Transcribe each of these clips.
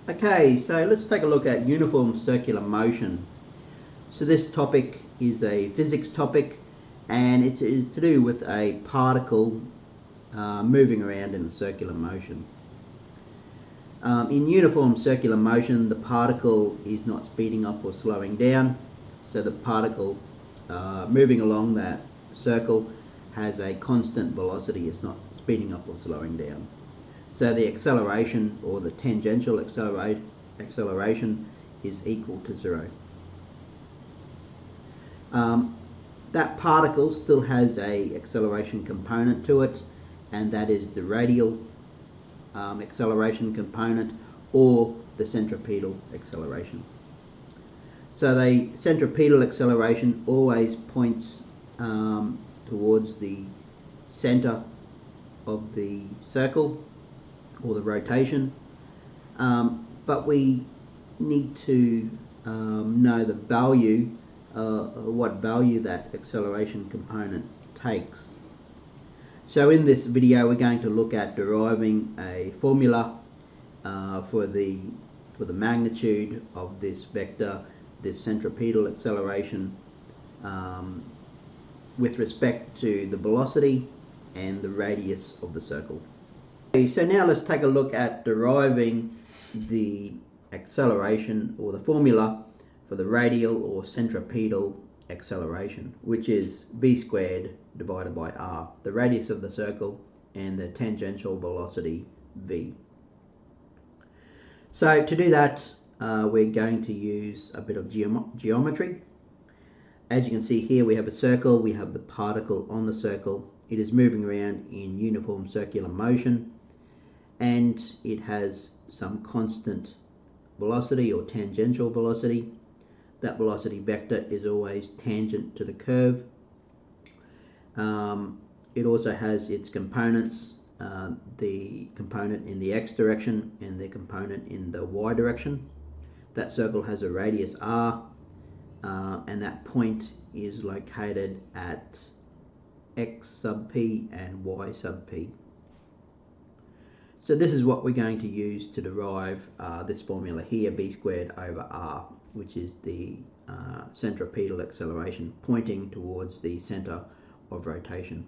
Okay, so let's take a look at uniform circular motion. So this topic is a physics topic, and it is to do with a particle moving around in a circular motion. In uniform circular motion, the particle is not speeding up or slowing down, so the particle moving along that circle has a constant velocity. It's not speeding up or slowing down. So the acceleration, or the tangential acceleration, is equal to 0. That particle still has a acceleration component to it, and that is the radial acceleration component, or the centripetal acceleration. So the centripetal acceleration always points towards the center of the circle, or the rotation, but we need to know the value, what value that acceleration component takes. So in this video we're going to look at deriving a formula for the magnitude of this vector, this centripetal acceleration, with respect to the velocity and the radius of the circle. Okay, so now let's take a look at deriving the acceleration, or the formula for the radial or centripetal acceleration, which is v squared divided by r, the radius of the circle and the tangential velocity v. So to do that, we're going to use a bit of geometry. As you can see here, we have a circle, we have the particle on the circle. It is moving around in uniform circular motion, and it has some constant velocity, or tangential velocity. That velocity vector is always tangent to the curve. It also has its components, the component in the x direction and the component in the y direction. That circle has a radius r, and that point is located at x sub p and y sub p. So this is what we're going to use to derive this formula here, v squared over r, which is the centripetal acceleration pointing towards the center of rotation.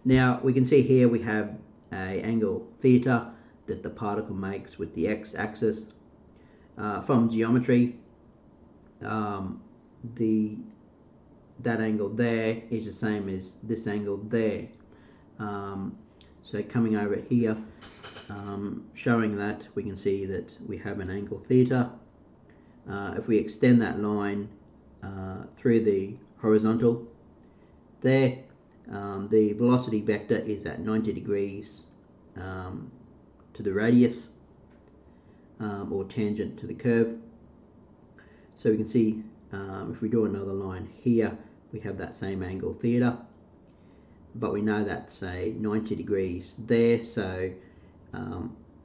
Now we can see here we have an angle theta that the particle makes with the x-axis. From geometry, that angle there is the same as this angle there. So coming over here, showing that, we can see that we have an angle theta. If we extend that line through the horizontal there, the velocity vector is at 90 degrees to the radius, or tangent to the curve. So we can see, if we draw another line here, we have that same angle theta, but we know that's a 90 degrees there, so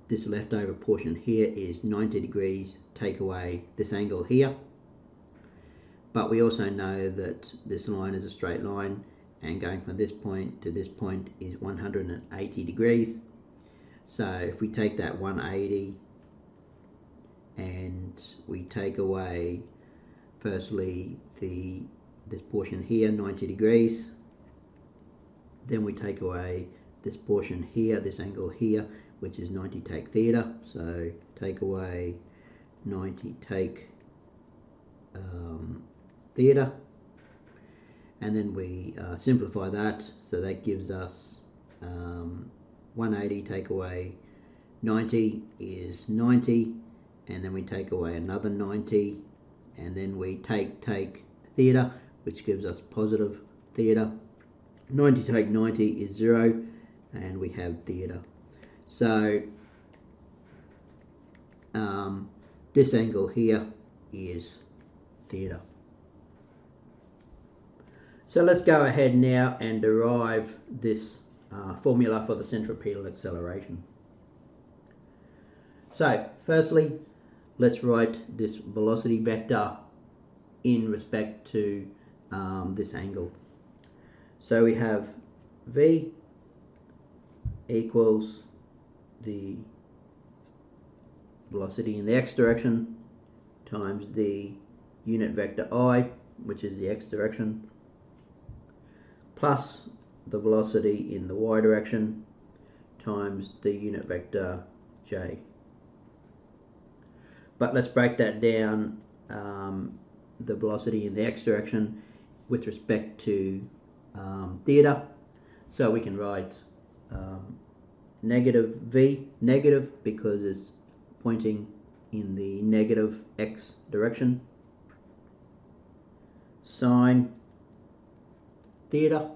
this leftover portion here is 90 degrees, take away this angle here. But we also know that this line is a straight line, and going from this point to this point is 180 degrees. So if we take that 180 and we take away firstly this portion here, 90 degrees, then we take away this portion here, this angle here, which is 90 take theta. So take away 90 take theta, and then we simplify that, so that gives us 180 take away 90 is 90, and then we take away another 90, and then we take theta, which gives us positive theta. 90 take 90 is 0, and we have theta. So this angle here is theta. So let's go ahead now and derive this formula for the centripetal acceleration. So firstly, let's write this velocity vector in respect to this angle. So we have v equals the velocity in the x direction times the unit vector I, which is the x direction, plus the velocity in the y direction times the unit vector j. But let's break that down, the velocity in the x direction with respect to theta. So we can write negative v, negative because it's pointing in the negative x direction, sine theta,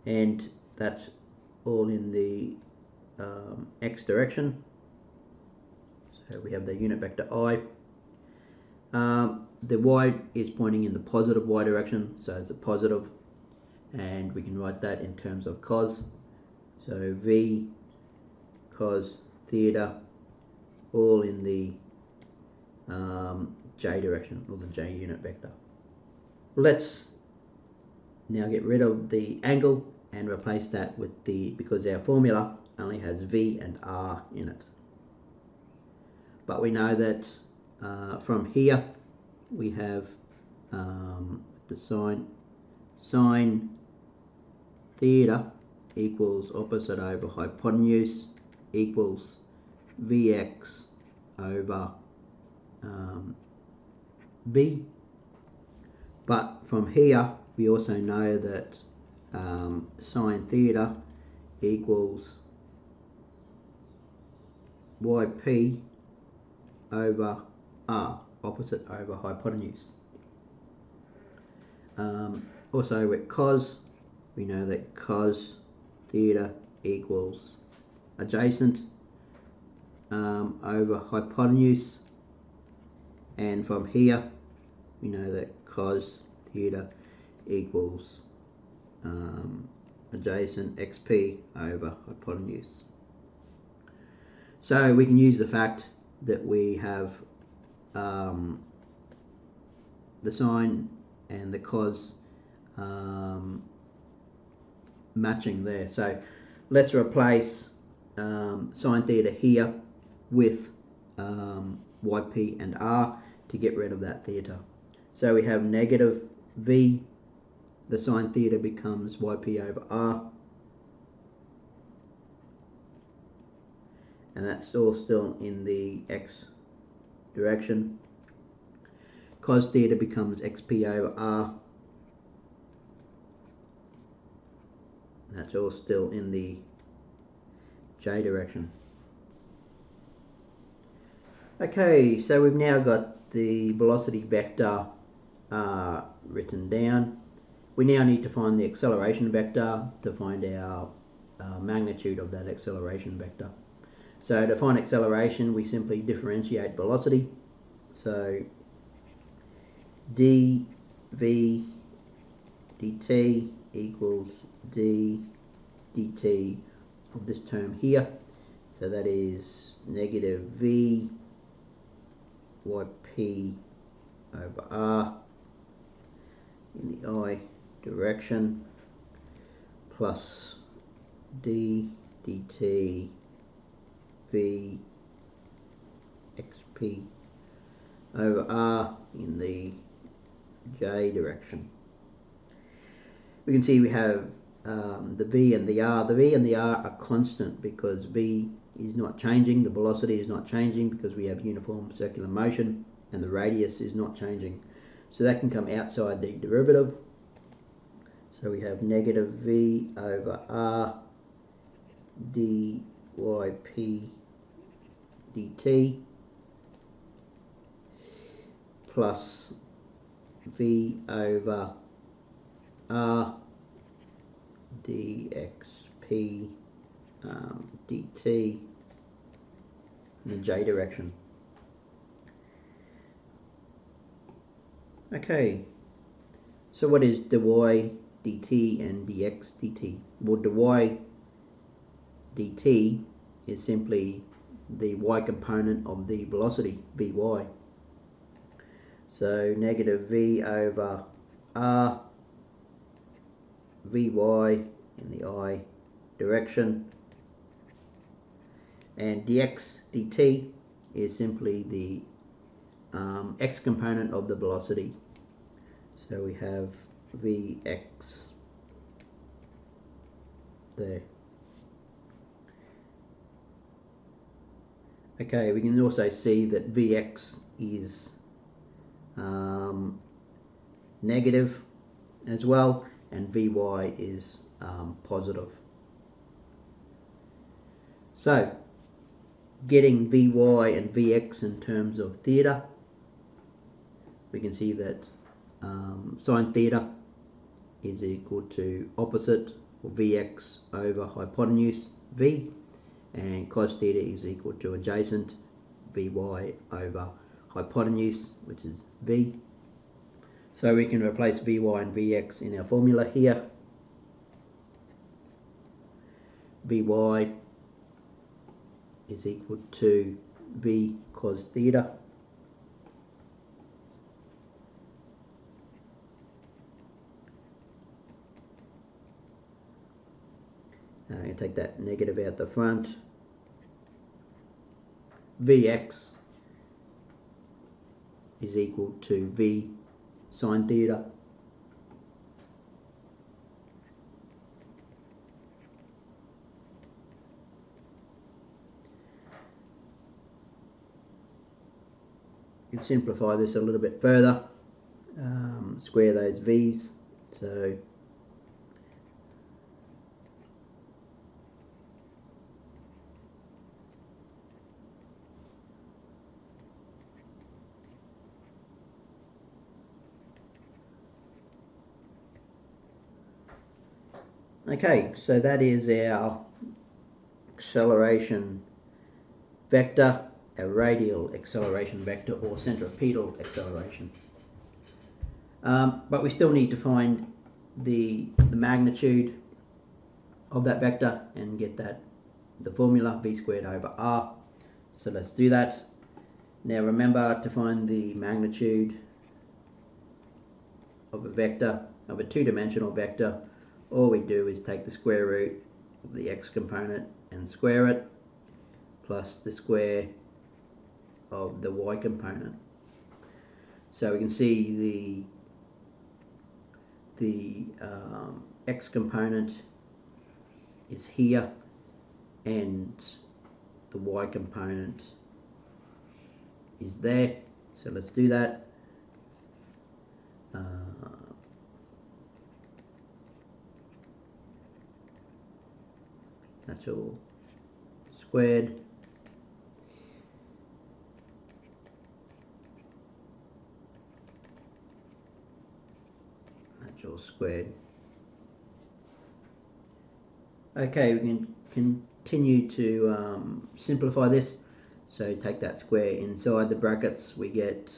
and that's all in the x direction. So we have the unit vector I. The y is pointing in the positive y direction, so it's a positive, and we can write that in terms of cos. So v cos theta, all in the j direction, or the j unit vector. Let's now get rid of the angle and replace that with the, because our formula only has v and r in it. But we know that from here we have the sine theta equals opposite over hypotenuse equals vx over b. But from here we also know that sine theta equals yp over r, opposite over hypotenuse. Also with cos, we know that cos theta equals adjacent over hypotenuse, and from here we know that cos theta equals adjacent xp over hypotenuse. So we can use the fact that we have the sine and the cos matching there. So let's replace sine theta here with yp and r to get rid of that theta. So we have negative v, the sine theta becomes yp over r, and that's all still in the x direction. Cos theta becomes xp over r, and that's all still in the j direction. Okay, so we've now got the velocity vector written down. We now need to find the acceleration vector to find our magnitude of that acceleration vector. So to find acceleration, we simply differentiate velocity. So dv dt equals d dt of this term here. So that is negative v yp over r in the I direction plus d dt v xp over r in the j direction. We can see we have the v and the r. The v and the r are constant because v is not changing, the velocity is not changing because we have uniform circular motion, and the radius is not changing. So that can come outside the derivative. So we have negative v over r dyp dt plus v over r dxp dt in the j direction. Okay, so what is dy dt and dx dt? Well, dy dt is simply the y component of the velocity vy. So negative v over r vy in the I direction and dx dt is simply the x component of the velocity. So we have Vx there. Okay, we can also see that Vx is negative as well, and Vy is positive. So, getting Vy and Vx in terms of theta, we can see that sine theta is equal to opposite, or Vx, over hypotenuse V, and cos theta is equal to adjacent, Vy, over hypotenuse, which is V. So we can replace Vy and Vx in our formula here. Vy is equal to V cos theta I'm going to take that negative out the front. Vx is equal to V sine theta you can simplify this a little bit further, square those V's, so okay, so that is our acceleration vector, a radial acceleration vector, or centripetal acceleration. But we still need to find the magnitude of that vector and get that the formula v squared over r. So let's do that. Now remember, to find the magnitude of a vector, of a two-dimensional vector, all we do is take the square root of the x component and square it, plus the square of the y component. So we can see the x component is here and the y component is there. So let's do that. That's all squared. That's all squared. Okay, we can continue to simplify this. So take that square inside the brackets, we get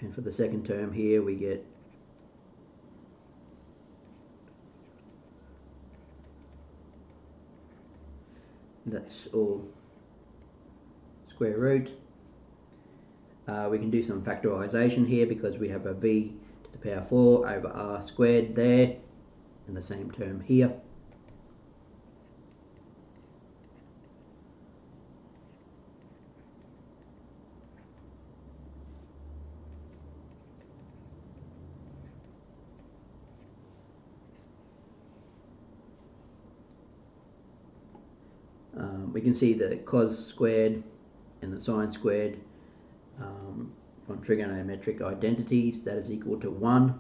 and for the second term here we get that's all square root. We can do some factorization here because we have a v to the power 4 over r squared there, and the same term here. We can see the cos squared and the sine squared from trigonometric identities, that is equal to 1.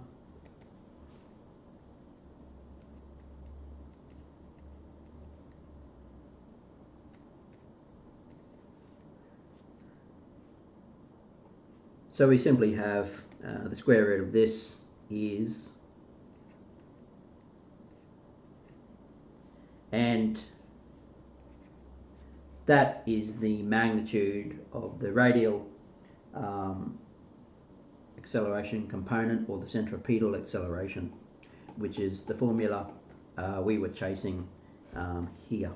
So we simply have the square root of this is, and that is the magnitude of the radial acceleration component, or the centripetal acceleration, which is the formula we were chasing here.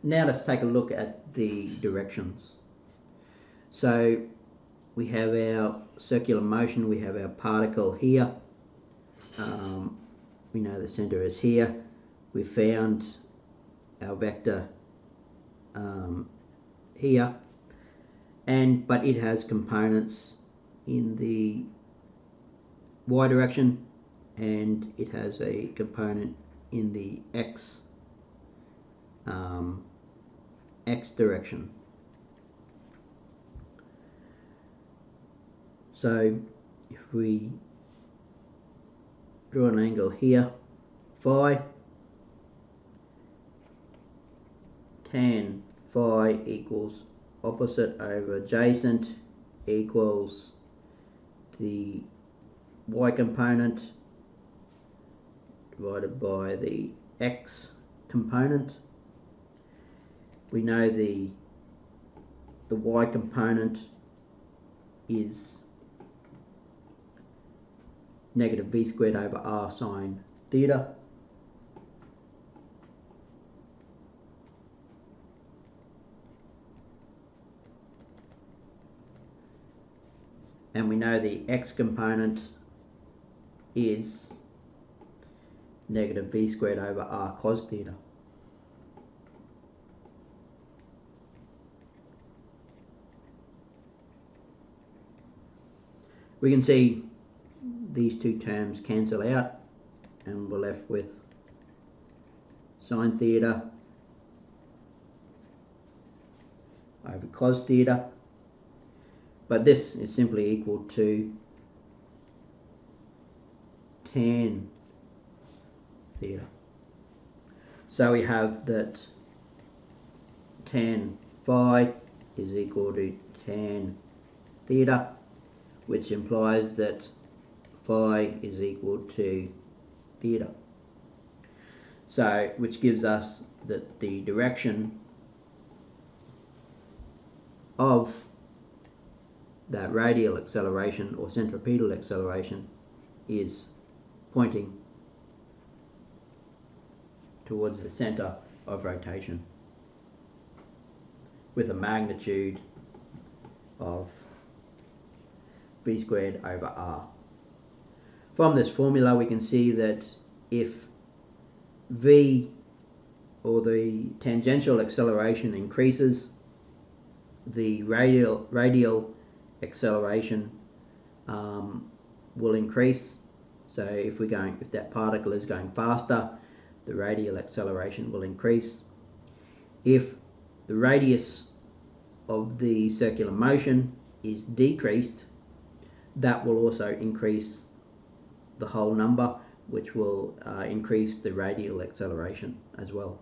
Now let's take a look at the directions. So we have our circular motion, we have our particle here. We know the center is here. We found our vector here, but it has components in the y direction, and it has a component in the x direction. So if we draw an angle here, phi, tan phi equals opposite over adjacent equals the y component divided by the x component. We know the y component is negative v squared over r sine theta. And we know the x component is negative v squared over r cos theta. We can see these two terms cancel out, and we're left with sine theta over cos theta, but this is simply equal to tan theta. So we have that tan phi is equal to tan theta, which implies that phi is equal to theta. So, which gives us that the direction of that radial acceleration or centripetal acceleration is pointing towards the center of rotation with a magnitude of v squared over r. From this formula we can see that if v, or the tangential acceleration, increases, the radial acceleration will increase. So if that particle is going faster, the radial acceleration will increase. If the radius of the circular motion is decreased, that will also increase the whole number, which will increase the radial acceleration as well.